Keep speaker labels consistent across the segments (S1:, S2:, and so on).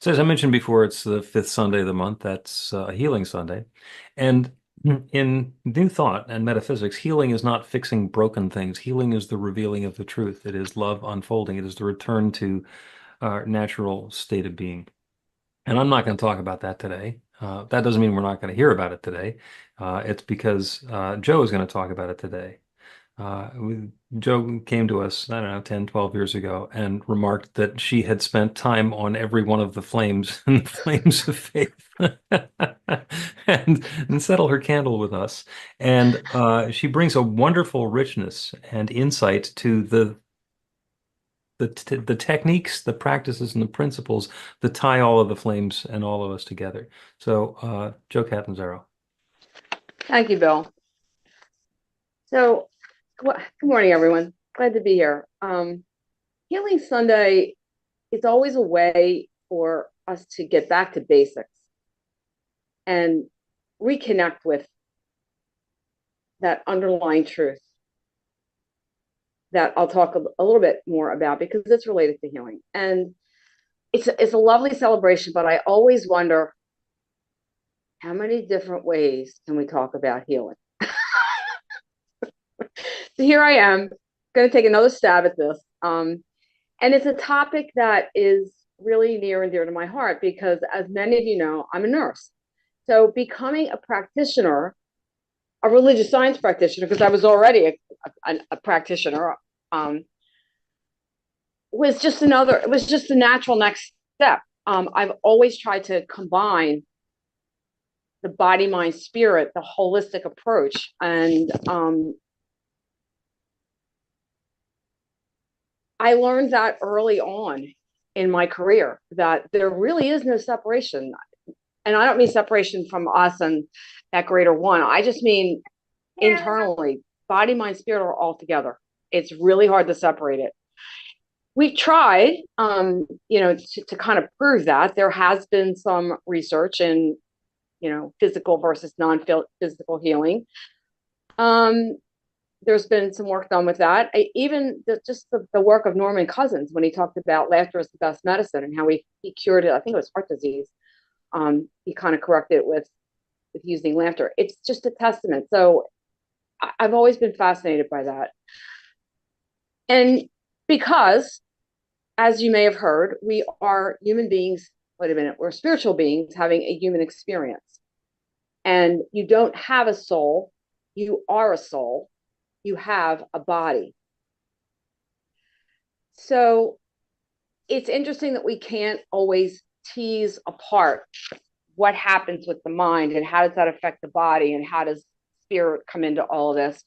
S1: So as I mentioned before, it's the fifth Sunday of the month. That's Healing Sunday. And in New Thought and metaphysics, healing is not fixing broken things. Healing is the revealing of the truth. It is love unfolding. It is the return to our natural state of being. And I'm not going to talk about that today. That doesn't mean we're not going to hear about it today. It's because Joe is going to talk about it today. Uh, Joe came to us, I don't know, 10, 12 years ago and remarked that she had spent time on every one of the flames and the flames of faith and settled her candle with us. And she brings a wonderful richness and insight to the techniques, the practices, and the principles that tie all of the flames and all of us together. So, Joe Catanzaro.
S2: Thank you, Bill. So, good morning, everyone. Glad to be here. Healing Sunday is always a way for us to get back to basics and reconnect with that underlying truth that I'll talk a little bit more about because it's related to healing. And it's a lovely celebration, but I always wonder how many different ways can we talk about healing? So here I am, going to take another stab at this. And it's a topic that is really near and dear to my heart because, as many of you know, I'm a nurse. So becoming a practitioner, a religious science practitioner, because I was already a practitioner, it was just the natural next step. I've always tried to combine the body, mind, spirit, the holistic approach. And I learned that early on in my career that there really is no separation. And I don't mean separation from us and that greater one. I just mean internally, body, mind, spirit are all together. It's really hard to separate it. We tried, to kind of prove that. There has been some research in, physical versus non-physical healing. There's been some work done with that. Even the work of Norman Cousins when he talked about laughter is the best medicine and how he cured it. I think it was heart disease. He kind of corrected it with using laughter. It's just a testament. So I've always been fascinated by that. And because, as you may have heard, we are human beings. Wait a minute, we're spiritual beings having a human experience. And you don't have a soul, you are a soul. You have a body. So it's interesting that we can't always tease apart what happens with the mind and how does that affect the body and how does spirit come into all of this.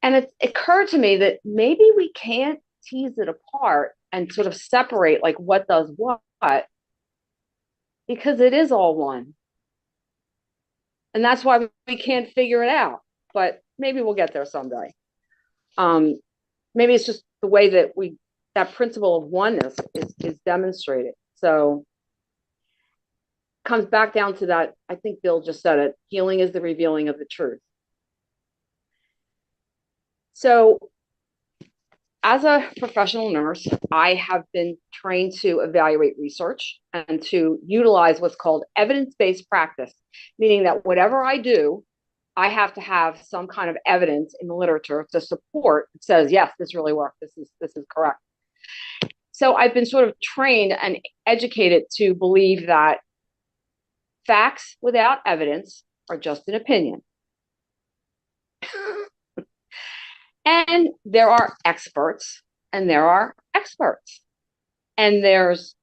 S2: And it occurred to me that maybe we can't tease it apart and sort of separate like what does what, because it is all one. And that's why we can't figure it out. But maybe we'll get there someday. Maybe it's just the way that that principle of oneness is demonstrated. So comes back down to that. I think Bill just said it. Healing is the revealing of the truth. So as a professional nurse, I have been trained to evaluate research and to utilize what's called evidence-based practice, meaning that whatever I do, I have to have some kind of evidence in the literature to support that says, yes, this really worked. This is correct. So I've been sort of trained and educated to believe that facts without evidence are just an opinion. And there are experts and there are experts. And there's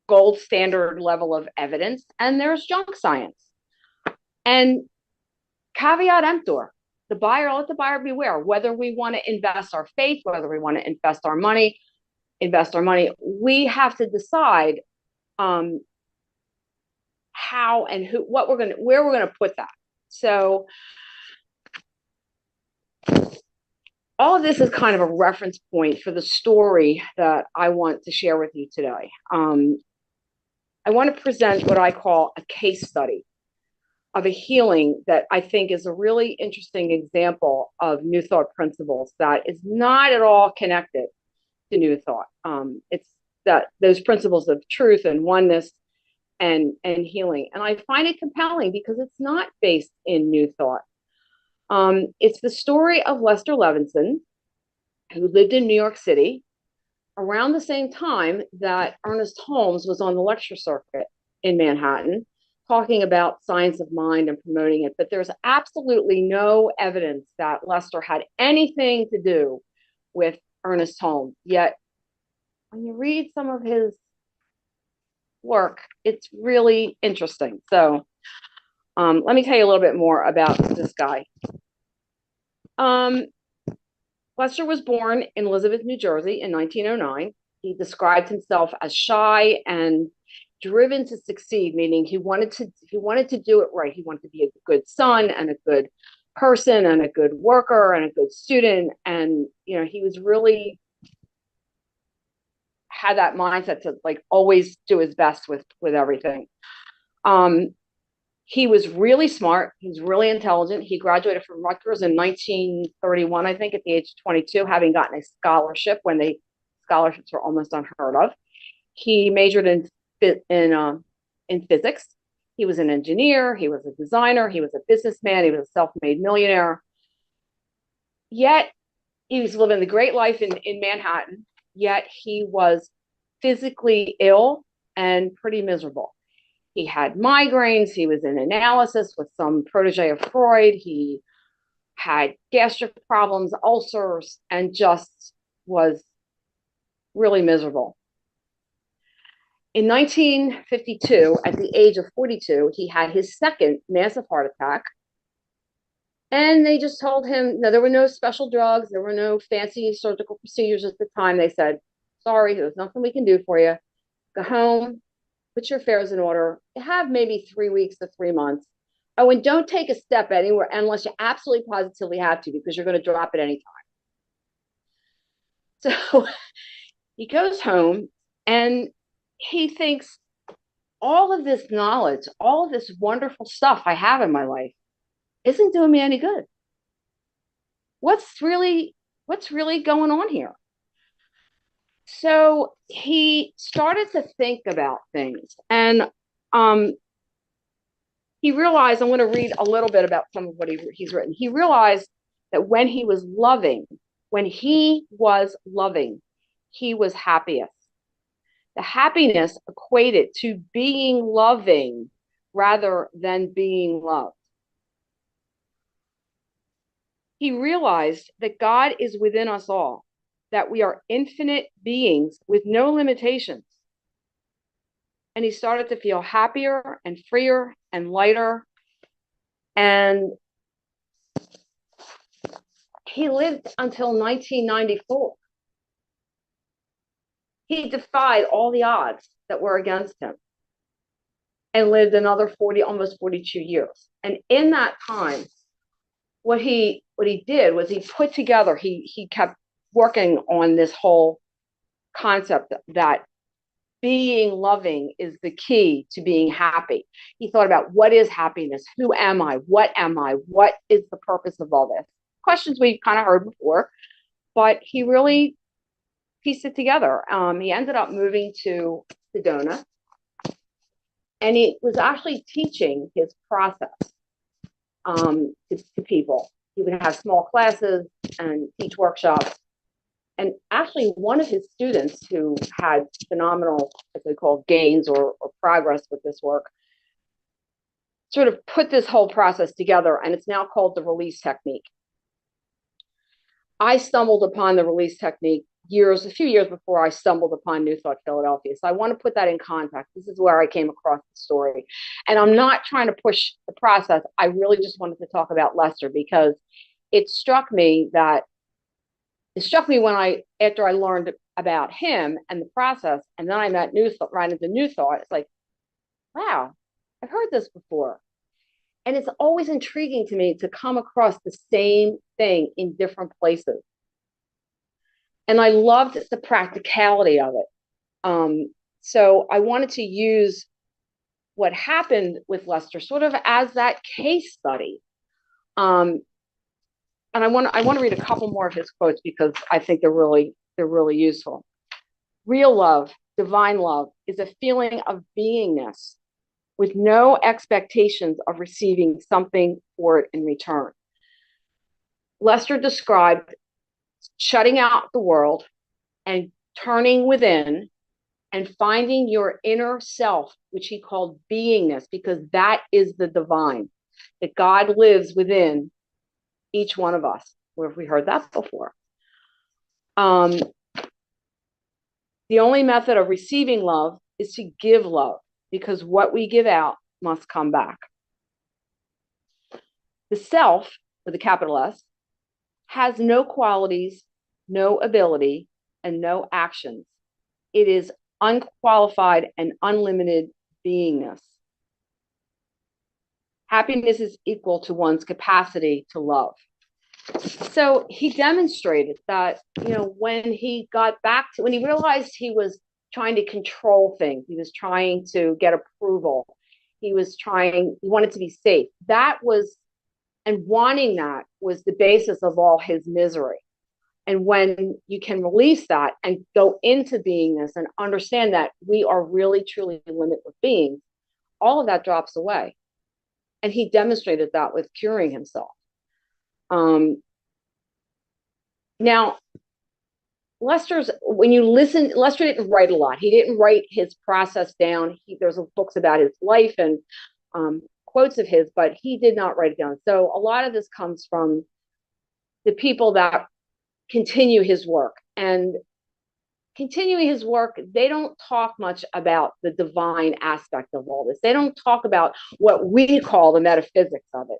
S2: gold standard level of evidence and there's junk science. And caveat emptor, let the buyer beware. Whether we want to invest our faith, whether we want to invest our money, we have to decide how and where we're gonna put that. So all of this is kind of a reference point for the story that I want to share with you today. I want to present what I call a case study of a healing that I think is a really interesting example of New Thought principles that is not at all connected to New Thought. that those principles of truth and oneness and healing. And I find it compelling because it's not based in New Thought. It's the story of Lester Levinson, who lived in New York City around the same time that Ernest Holmes was on the lecture circuit in Manhattan, talking about science of mind and promoting it. But there's absolutely no evidence that Lester had anything to do with Ernest Holmes. Yet, when you read some of his work, it's really interesting. So, let me tell you a little bit more about this guy. Lester was born in Elizabeth, New Jersey in 1909. He described himself as shy and driven to succeed, meaning he wanted to do it right. He wanted to be a good son and a good person and a good worker and a good student. And he was really had that mindset to like always do his best with everything. He was really smart. He was really intelligent. He graduated from Rutgers in 1931, I think, at the age of 22, having gotten a scholarship when scholarships were almost unheard of. He majored in physics. He was an engineer. He was a designer. He was a businessman. He was a self-made millionaire. Yet he was living the great life in Manhattan. Yet he was physically ill and pretty miserable. He had migraines. He was in analysis with some protege of Freud. He had gastric problems, ulcers, and just was really miserable. In 1952, at the age of 42, he had his second massive heart attack. And they just told him, no, there were no special drugs. There were no fancy surgical procedures at the time. They said, sorry, there's nothing we can do for you. Go home, put your affairs in order. Have maybe 3 weeks to 3 months. Oh, and don't take a step anywhere unless you absolutely positively have to, because you're going to drop at any time. So he goes home and he thinks, all of this knowledge, all of this wonderful stuff I have in my life isn't doing me any good. What's really going on here? So he started to think about things, and he realized, I'm going to read a little bit about some of what he's written. He realized that when he was loving, he was happiest. The happiness equated to being loving rather than being loved. He realized that God is within us all, that we are infinite beings with no limitations. And he started to feel happier and freer and lighter. And he lived until 1994. He defied all the odds that were against him and lived another 40, almost 42 years. And in that time, what he did was he put together, he kept working on this whole concept that being loving is the key to being happy. He thought about, what is happiness? Who am I? What am I? What is the purpose of all this? Questions we've kind of heard before, but he really pieced it together. He ended up moving to Sedona, and he was actually teaching his process to people. He would have small classes and teach workshops. And actually, one of his students who had phenomenal, as they call, gains or progress with this work, sort of put this whole process together, and it's now called the release technique. I stumbled upon the release technique a few years before I stumbled upon New Thought Philadelphia. So I want to put that in context. This is where I came across the story. And I'm not trying to push the process. I really just wanted to talk about Lester because it struck me after I learned about him and the process, and then I met ran into New Thought. It's like, wow, I've heard this before. And it's always intriguing to me to come across the same thing in different places. And I loved the practicality of it. So I wanted to use what happened with Lester sort of as that case study. And I want to read a couple more of his quotes because I think they're really useful. Real love divine love, is a feeling of beingness with no expectations of receiving something for it in return. Lester described shutting out the world and turning within and finding your inner self, which he called beingness, because that is the divine, that God lives within each one of us. Where have we heard that before? The only method of receiving love is to give love, because what we give out must come back. The self, with a capital S, has no qualities, no ability, and no actions. It is unqualified and unlimited beingness. Happiness is equal to one's capacity to love. So he demonstrated that, when he got back to, when he realized he was trying to control things, he was trying to get approval, he wanted to be safe. And wanting that was the basis of all his misery. And when you can release that and go into beingness and understand that we are really, truly limitless beings, all of that drops away. And he demonstrated that with curing himself. Now, Lester didn't write a lot. He didn't write his process down. There's books about his life and quotes of his, but he did not write it down. So a lot of this comes from the people that continue his work. And continuing his work, they don't talk much about the divine aspect of all this. They don't talk about what we call the metaphysics of it.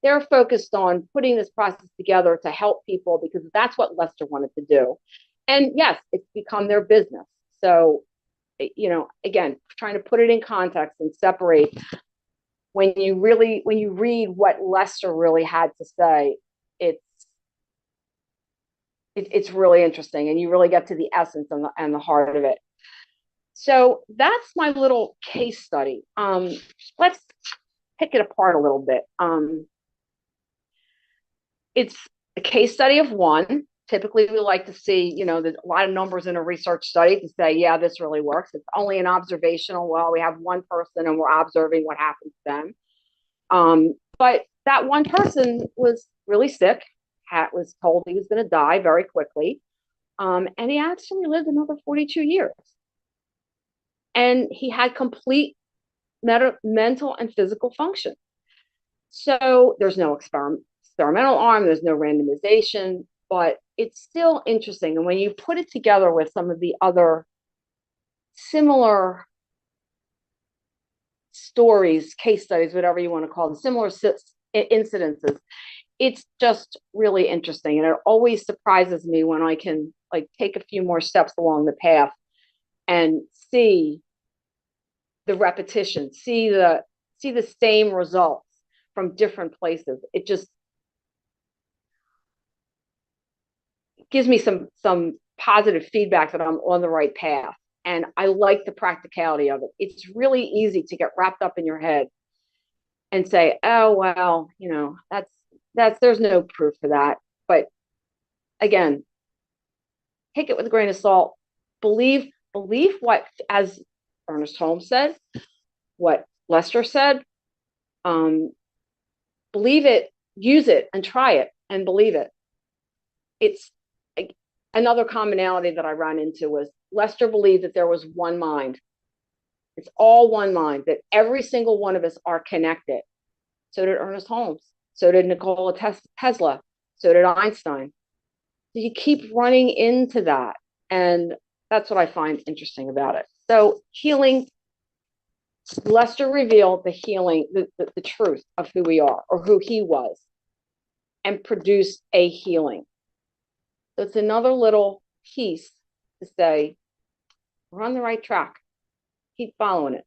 S2: They're focused on putting this process together to help people, because that's what Lester wanted to do. And yes, it's become their business. So, again, trying to put it in context and separate, when you read what Lester really had to say, it's really interesting, and you really get to the essence and the heart of it. So that's my little case study. Let's pick it apart a little bit. It's a case study of one. Typically, we like to see, there's a lot of numbers in a research study to say, yeah, this really works. It's only an observational. Well, we have one person and we're observing what happens to them. But that one person was really sick, was told he was going to die very quickly. And he actually lived another 42 years. And he had complete mental and physical function. So there's no experimental arm, there's no randomization, but it's still interesting. And when you put it together with some of the other similar stories, case studies, whatever you want to call them, similar incidences, it's just really interesting. And it always surprises me when I can take a few more steps along the path and see the repetition, see the same results from different places. It just gives me some positive feedback that I'm on the right path. And I like the practicality of it. It's really easy to get wrapped up in your head and say, oh, well, there's no proof for that. But again, take it with a grain of salt. Believe what, as Ernest Holmes said, what Lester said. Believe it, use it, and try it, and believe it. It's another commonality that I ran into was Lester believed that there was one mind. It's all one mind, that every single one of us are connected. So did Ernest Holmes. So did Nikola Tesla. So did Einstein. So you keep running into that. And that's what I find interesting about it. So healing, Lester revealed the healing, the truth of who we are, or who he was, and produced a healing. So it's another little piece to say, we're on the right track. Keep following it.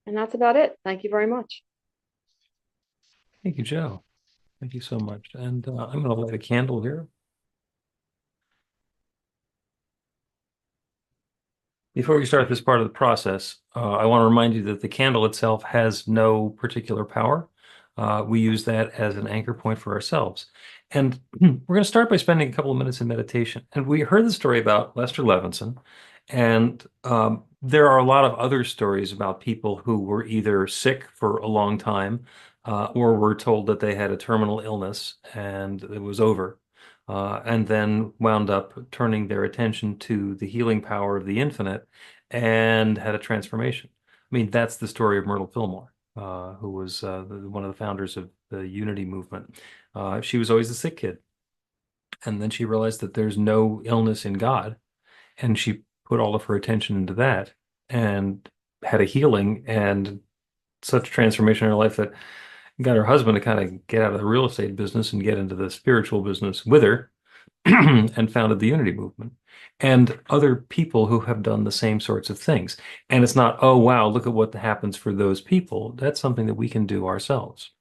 S2: And that's about it. Thank you very much.
S1: Thank you, Joe. Thank you so much. And I'm going to light a candle here. Before we start this part of the process, I want to remind you that the candle itself has no particular power. We use that as an anchor point for ourselves. And we're going to start by spending a couple of minutes in meditation. And we heard the story about Lester Levinson, and there are a lot of other stories about people who were either sick for a long time or were told that they had a terminal illness and it was over, and then wound up turning their attention to the healing power of the infinite and had a transformation. I mean, that's the story of Myrtle Fillmore, who was one of the founders of the Unity movement. She was always the sick kid. And then she realized that there's no illness in God. And she put all of her attention into that and had a healing and such transformation in her life that got her husband to kind of get out of the real estate business and get into the spiritual business with her and founded the Unity movement. And other people who have done the same sorts of things. And it's not, oh, wow, look at what happens for those people. That's something that we can do ourselves.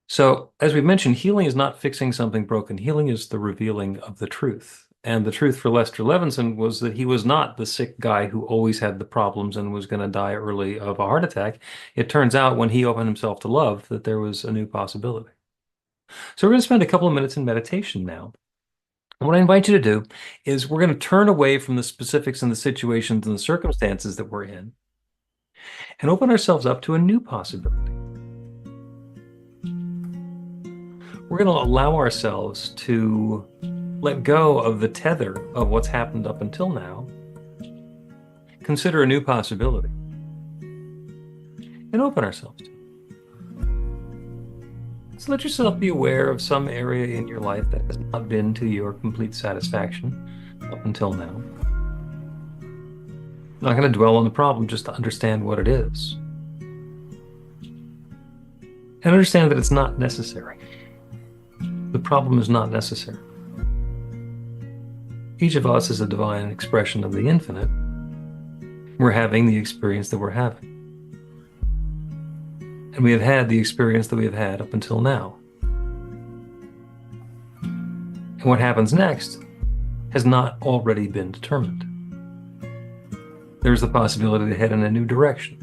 S1: So, as we mentioned, healing is not fixing something broken. Healing is the revealing of the truth. And the truth for Lester Levinson was that he was not the sick guy who always had the problems and was going to die early of a heart attack. It turns out when he opened himself to love that there was a new possibility. So, we're going to spend a couple of minutes in meditation now. And what I invite you to do is we're going to turn away from the specifics and the situations and the circumstances that we're in and open ourselves up to a new possibility. We're going to allow ourselves to let go of the tether of what's happened up until now, consider a new possibility, and open ourselves to it. So let yourself be aware of some area in your life that has not been to your complete satisfaction up until now. I'm not going to dwell on the problem, just to understand what it is. And understand that it's not necessary. The problem is not necessary. Each of us is a divine expression of the infinite. We're having the experience that we're having. And we have had the experience that we have had up until now. And what happens next has not already been determined. There's the possibility to head in a new direction.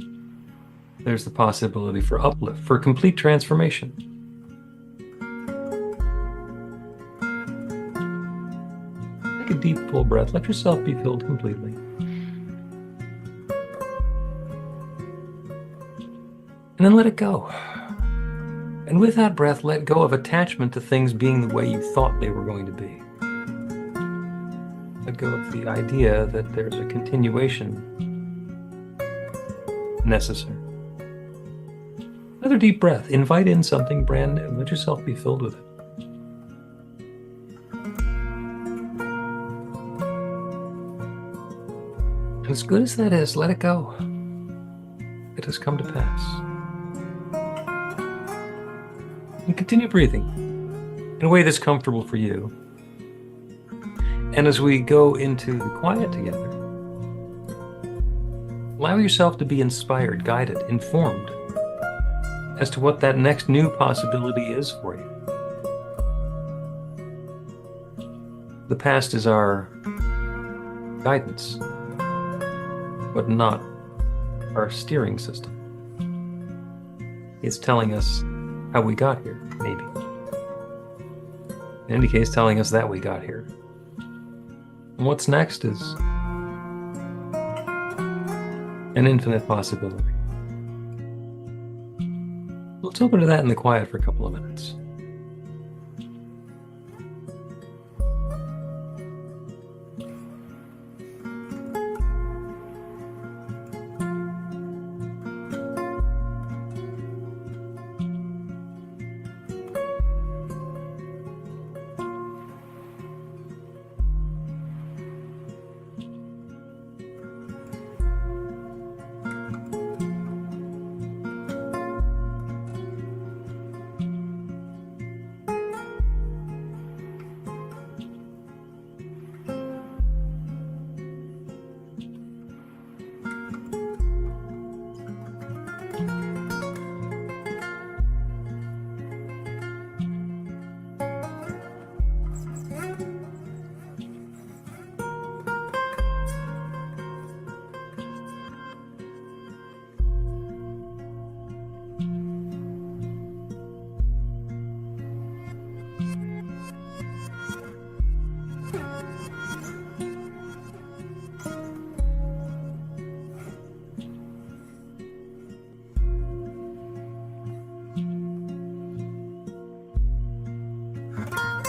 S1: There's the possibility for uplift, for complete transformation. Take a deep, full breath. Let yourself be filled completely. And then let it go. And with that breath, let go of attachment to things being the way you thought they were going to be. Let go of the idea that there's a continuation necessary. Another deep breath. Invite in something brand new. Let yourself be filled with it. And as good as that is, let it go. It has come to pass. And continue breathing in a way that's comfortable for you. And as we go into the quiet together, allow yourself to be inspired, guided, informed as to what that next new possibility is for you. The past is our guidance, but not our steering system. It's telling us how we got here, maybe. In any case, telling us that we got here. And what's next is an infinite possibility. Let's open to that in the quiet for a couple of minutes.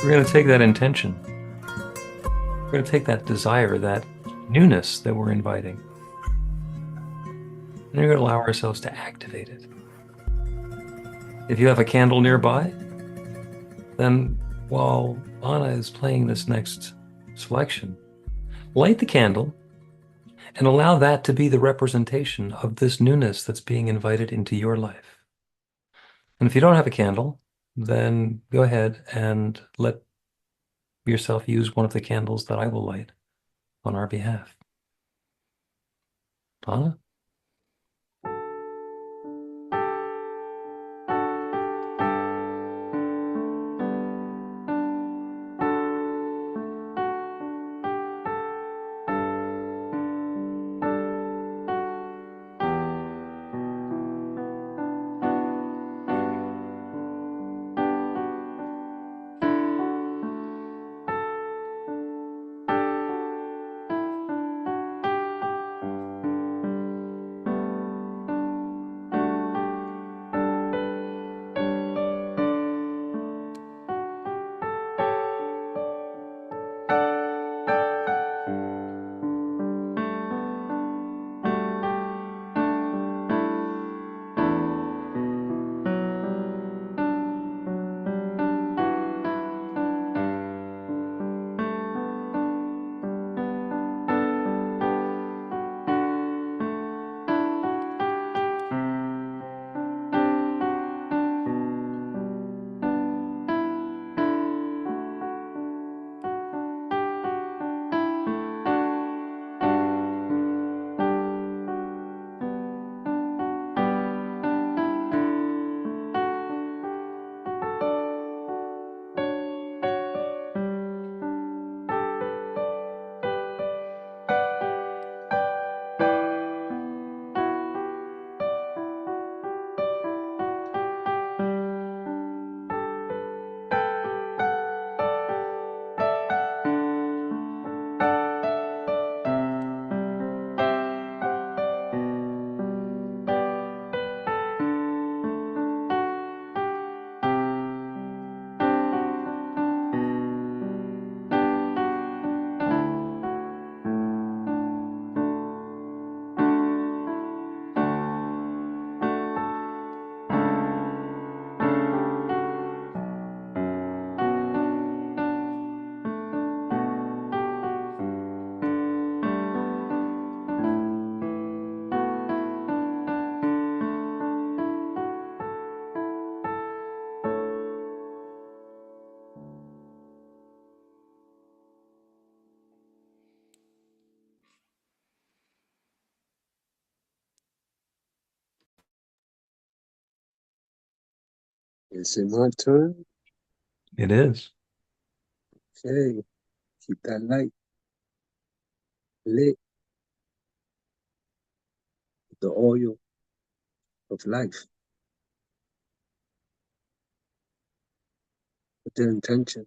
S1: We're going to take that intention. We're going to take that desire, that newness that we're inviting, and we're going to allow ourselves to activate it. If you have a candle nearby, then while Anna is playing this next selection, light the candle and allow that to be the representation of this newness that's being invited into your life. And if you don't have a candle, then go ahead and let yourself use one of the candles that I will light on our behalf. Anna?
S3: Is it my turn?
S1: It is.
S3: Okay, keep that light lit with the oil of life. With the intention.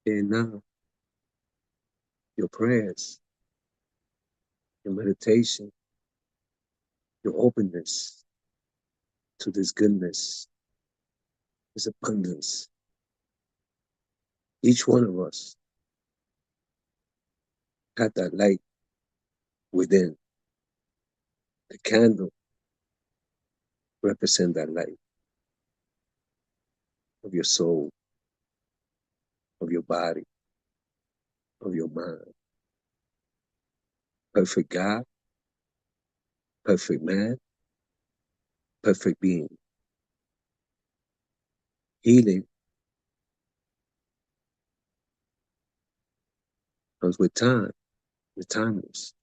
S3: And now, your prayers, your meditation, your openness to this goodness, this abundance. Each one of us got that light within. The candle represents that light of your soul, of your body, of your mind. Perfect God, perfect man, perfect being. Healing comes with time, with timeless.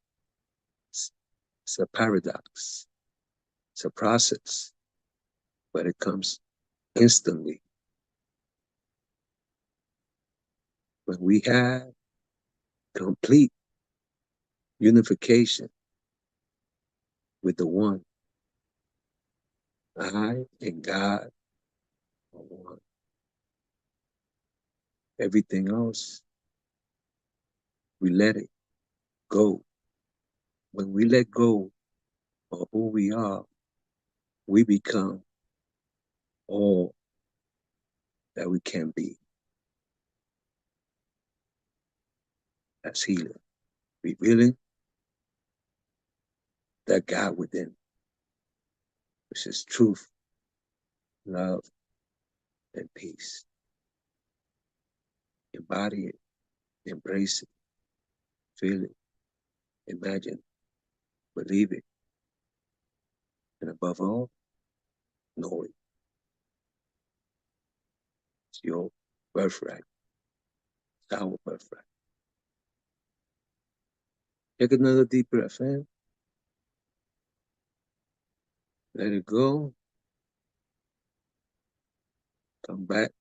S3: It's a paradox. It's a process, but it comes instantly. When we have complete unification with the one, I and God are one. Everything else, we let it go. When we let go of who we are, we become all that we can be as healer, revealing that God within, which is truth, love, and peace. Embody it, embrace it, feel it, imagine, believe it, and above all, know it. It's your birthright. It's our birthright. Take another deep breath in. Let it go. Come back